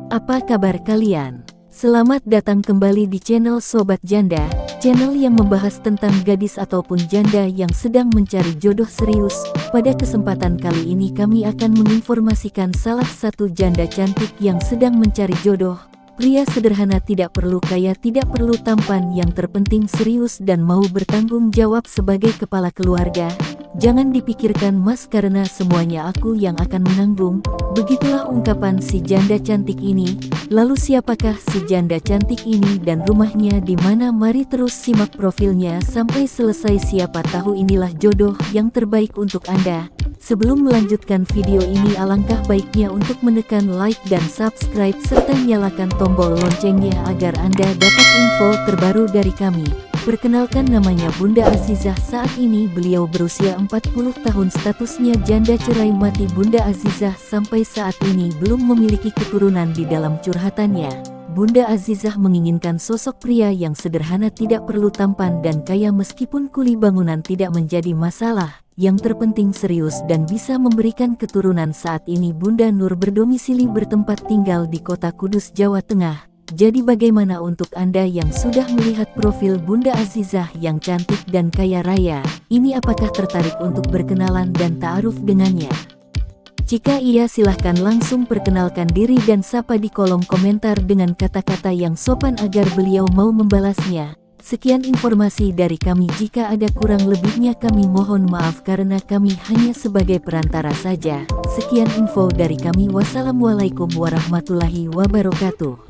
Apa kabar kalian? Selamat datang kembali di channel Sobat Janda, channel yang membahas tentang gadis ataupun janda yang sedang mencari jodoh serius. Pada kesempatan kali ini kami akan menginformasikan salah satu janda cantik yang sedang mencari jodoh. Pria sederhana, tidak perlu kaya, tidak perlu tampan, yang terpenting serius dan mau bertanggung jawab sebagai kepala keluarga. Jangan dipikirkan mas, karena semuanya aku yang akan menanggung. Begitulah ungkapan si janda cantik ini. Lalu siapakah si janda cantik ini dan rumahnya di mana? Mari terus simak profilnya sampai selesai, siapa tahu inilah jodoh yang terbaik untuk Anda. Sebelum melanjutkan video ini, alangkah baiknya untuk menekan like dan subscribe serta nyalakan tombol loncengnya agar Anda dapat info terbaru dari kami. Perkenalkan, namanya Bunda Azizah. Saat ini beliau berusia 40 tahun, statusnya janda cerai mati. Bunda Azizah sampai saat ini belum memiliki keturunan. Di dalam curhatannya, Bunda Azizah menginginkan sosok pria yang sederhana, tidak perlu tampan dan kaya, meskipun kuli bangunan tidak menjadi masalah. Yang terpenting serius dan bisa memberikan keturunan. Saat ini Bunda Nur berdomisili bertempat tinggal di Kota Kudus, Jawa Tengah. Jadi bagaimana untuk Anda yang sudah melihat profil Bunda Azizah yang cantik dan kaya raya ini, apakah tertarik untuk berkenalan dan ta'aruf dengannya? Jika iya, silahkan langsung perkenalkan diri dan sapa di kolom komentar dengan kata-kata yang sopan agar beliau mau membalasnya. Sekian informasi dari kami, jika ada kurang lebihnya kami mohon maaf karena kami hanya sebagai perantara saja. Sekian info dari kami, wassalamualaikum warahmatullahi wabarakatuh.